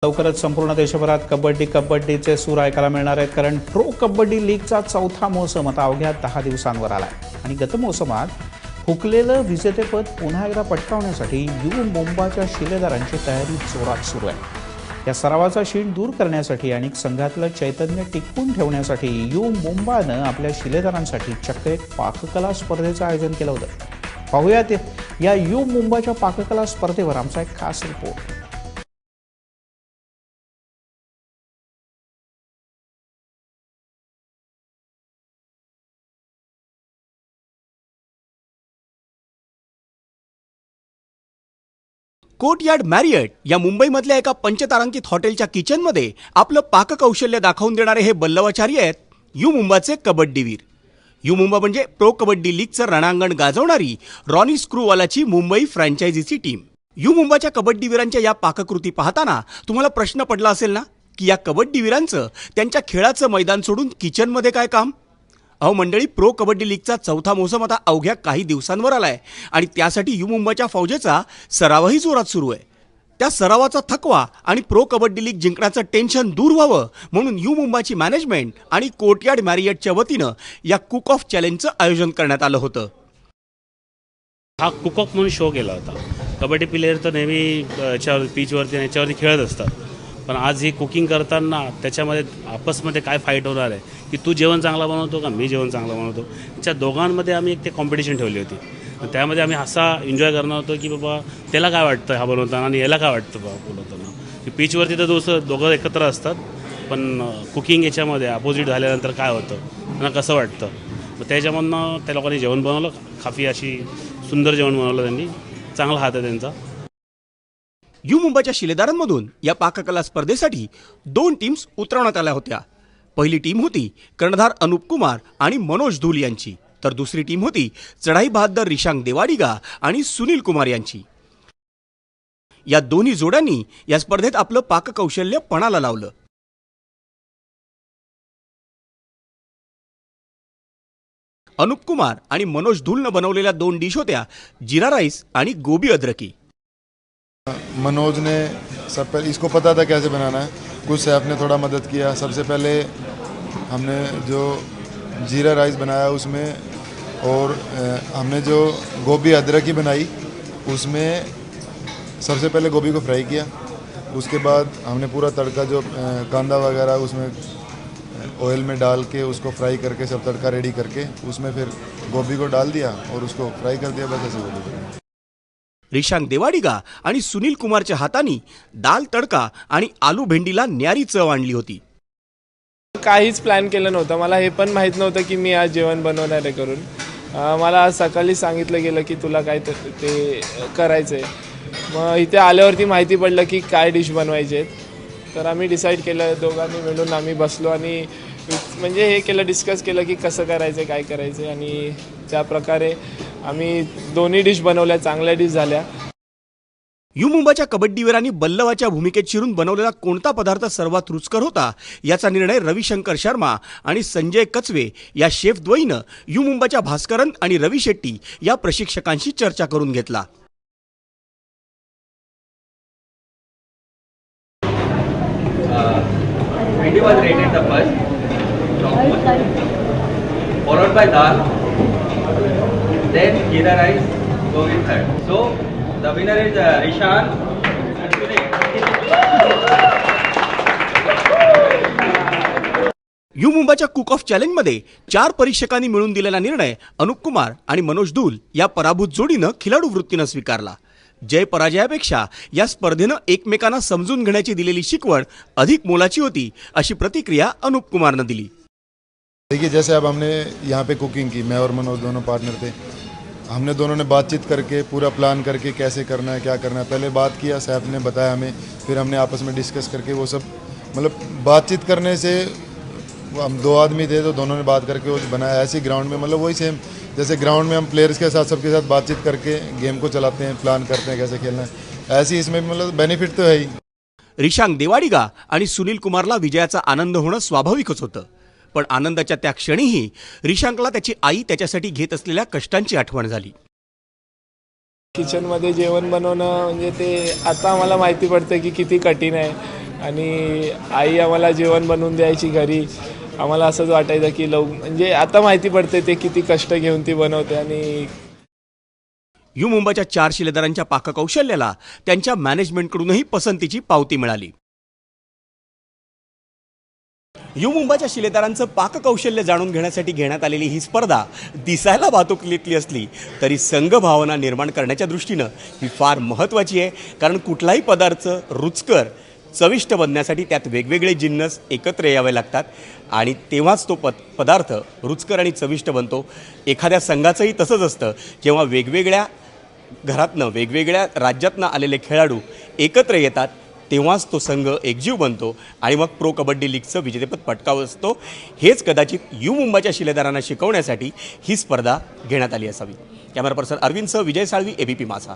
लवकरच संपूर्ण देशभरात कबड्डीचे सूर ऐकायला मिळणार आहेत, कारण प्रो कबड्डी लीगचा चौथा मोसम आता अवघ्या 10 दिवसांवर आलाय आणि गत मोसमात हुकलेलं विजेतेपद पुन्हा एकदा पटकावण्यासाठी यू मुंबाच्या शिलेदारांची तयारी जोरात सुरू आहे। या सरावाचा शीण दूर करण्यासाठी आणि संघातलं चैतन्य टिकवून ठेवण्यासाठी यू मुंबानं आपल्या शिलेदारांसाठी चक्क एक पाककला स्पर्धेचं आयोजन केलं होतं। पाहूयात या यू मुंबाच्या पाककला स्पर्धेवर आमचा एक खास रिपोर्ट। कोर्टयार्ड मॅरियट या मुंबईमधल्या एका पंचतारांकित हॉटेलच्या किचनमध्ये आपलं पाककौशल्य दाखवून देणारे हे बल्लवाचार्य आहेत यू मुंबाचे कबड्डीवीर। यू मुंबा म्हणजे प्रो कबड्डी लीगचं रणांगण गाजवणारी रॉनी स्क्रूवालाची मुंबई फ्रँचायझीची टीम। यू मुंबाच्या कबड्डीवीरांच्या या पाककृती पाहताना तुम्हाला प्रश्न पडला असेल ना की या कबड्डीवीरांचं त्यांच्या खेळाचं मैदान सोडून किचनमध्ये काय काम? अहो मंडळी, प्रो कबड्डी लीगचा चौथा मोसम आता अवघ्या काही दिवसांवर आलाय आणि त्यासाठी यू मुंबाच्या फौजेचा सरावही जोरात सुरू आहे। त्या सरावाचा थकवा आणि प्रो कबड्डी लीग जिंकण्याचं टेन्शन दूर व्हावं म्हणून यू मुंबाची मॅनेजमेंट आणि कोर्टयार्ड मॅरियटच्या वतीनं या कुक ऑफ चॅलेंजचं आयोजन करण्यात आलं होतं। हा कुक ऑफ म्हणून शो केला होता। कबड्डी प्लेयर तर नेहमी याच्यावर पिचवरती आणि याच्यावरती खेळत असतात, पण आज ही कुकिंग करताना त्याच्यामध्ये आपसमध्ये काय फाईट होणार आहे की तू जेवण चांगला बनवतो का मी जेवण चांगला बनवतो, त्या दोघांमध्ये आम्ही एक ते कॉम्पिटिशन ठेवली होती। त्यामध्ये आम्ही असा एन्जॉय करणार होतो की बाबा त्याला काय वाटतं हा बनवताना आणि याला काय वाटतं बाबा बनवताना, की पिचवरती तर दोघं एकत्र असतात, पण कुकिंग याच्यामध्ये अपोजिट झाल्यानंतर काय होतं त्यांना कसं वाटतं, मग त्याच्यामधनं त्या लोकांनी जेवण बनवलं। काफी अशी सुंदर जेवण बनवलं त्यांनी, चांगला हात आहे त्यांचा। यू मुंबाच्या शिलेदारांमधून या पाककला स्पर्धेसाठी 2 टीम्स उतरवण्यात आल्या होत्या। पहिली टीम होती कर्णधार अनुप कुमार आणि मनोज धूल यांची, तर दुसरी टीम होती चढाई बहादर रिशांग देवाडिगा आणि सुनील कुमार यांची। या दोन्ही जोड्यांनी या स्पर्धेत आपलं पाककौशल्य पणाला लावलं। अनुप कुमार आणि मनोज धूलनं बनवलेल्या 2 डिश होत्या जीरा राईस आणि गोभी अदरकी। मनोज ने सब पहले इसको पता था कैसे बनाना है, कुछ सैफ ने थोड़ा मदद किया। सबसे पहले हमने जो जीरा राइस बनाया उसमें, और हमने जो गोभी अदरकी बनाई उसमें सबसे पहले गोभी को फ्राई किया। उसके बाद हमने पूरा तड़का जो कांदा वगैरह उसमें ऑयल में डाल के उसको फ्राई करके सब तड़का रेडी करके उसमें फिर गोभी को डाल दिया और उसको फ्राई कर दिया, बस ऐसे गोभी बनाई। रिशांग देवाडिगा आणि सुनील कुमारच्या हातांनी दाल तडका आणि आलू भेंडीला न्यारी चव आणली होती। काहीच प्लॅन केलं नव्हतं, मला हे पण माहीत नव्हतं की मी आज जेवण बनवणार आहे करून। मला आज सकाळी सांगितलं गेलं की तुला काय ते करायचं आहे। मग इथे आल्यावरती माहिती पडलं की काय डिश बनवायचे आहेत, तर आम्ही डिसाईड केलं, दोघांनी मिळून आम्ही बसलो आणि म्हणजे हे केलं, डिस्कस केलं की कसं करायचं काय करायचं, आणि त्या प्रकारे आम्ही दोन्ही डिश बनवल्या, चांगल्या डिश झाल्या। यू मुंबाच्या कबड्डीवीरांनी बल्लवाच्या भूमिकेत शिरून बनवलेला कोणता पदार्थ सर्वात रुचकर होता याचा निर्णय रविशंकर शर्मा आणि संजय कचवे या शेफ द्वयीनं यू मुंबाच्या भास्करन आणि रवी शेट्टी या प्रशिक्षकांशी चर्चा करून घेतला। Bhindi was rated the first, followed by dal, then jeera rice, gobi third. So the winner is Rishan and Sunil. यू मुंबाच्या कुक ऑफ चॅलेंजमध्ये 4 परीक्षकांनी मिळून दिलेला निर्णय अनुप कुमार आणि मनोज धूल या पराभूत जोडीनं खिलाडू वृत्तीनं स्वीकारला। जय पराजयापेक्षा या स्पर्धेनं एकमेकांना समजून घेण्याची दिलेली शिकवण अधिक मोलाची होती, अशी प्रतिक्रिया अनुप कुमारनं दिली। देखिए, जैसे अब हमने यहाँ पे कुकिंग की, मैं और मनोज दोनों पार्टनर थे, हमने दोनों ने बातचीत करके पूरा प्लान करके कैसे करना है क्या करना है पहले बात किया, सैफ ने बताया हमें, फिर हमने आपस में डिस्कस करके वो सब, मतलब बातचीत करने से हम 2 आदमी थे तो दोनों ने बात करके वो बनाया। ऐसे ग्राउंड में मतलब वही सेम जैसे ग्राउंड में हम प्लेयर्स के साथ सबके साथ बातचीत करके गेम को चलाते हैं, प्लान करते हैं कैसे खेलना है, ऐसे ही इसमें मतलब बेनिफिट तो है ही। रिशांग देवाडिगा आणि सुनील कुमारला विजयाचा आनंद होणं स्वाभाविकच होतं, पण आनंदाच्या त्या क्षणीही रिशांकला त्याची आई त्याच्यासाठी घेत असलेल्या कष्टांची आठवण झाली। किचनमध्ये जेवण बनवणं म्हणजे ते आता आम्हाला माहिती पडतं की किती कठीण आहे. आणि आई आम्हाला जेवण बनवून द्यायची घरी. आम्हाला असंच वाटायचं की म्हणजे आता माहिती पडते ते किती कष्ट घेऊन ती बनवते. आणि यू मुंबाच्या 4 शिलेदारांच्या पाककौशल्याला त्यांच्या मॅनेजमेंटकडूनही पसंतीची पावती मिळाली. यू मुंबाच्या शिलेदारांचं पाककौशल्य जाणून घेण्यासाठी घेण्यात आलेली ही स्पर्धा दिसायला वातुकलीतली असली तरी संघभावना निर्माण करण्याच्या दृष्टीनं ही फार महत्त्वाची आहे. कारण कुठलाही पदार्थ रुचकर चविष्ट बनण्यासाठी त्यात वेगवेगळे जिन्नस एकत्र यावे लागतात आणि तेव्हाच तो पदार्थ रुचकर आणि चविष्ट बनतो. एखाद्या संघाचंही तसंच असतं. जेव्हा वेगवेगळ्या घरातनं वेगवेगळ्या राज्यातनं आलेले खेळाडू एकत्र येतात तेव्हाच तो संघ एकजीव बनतो आणि मग प्रो कबड्डी लीगचं विजेतेपद पटकावत असतो. हेच कदाचित यू मुंबाच्या शिलेदारांना शिकवण्यासाठी ही स्पर्धा घेण्यात आली असावी. कॅमेरा पर्सन अरविंदसह विजय साळवी, ABP माझा.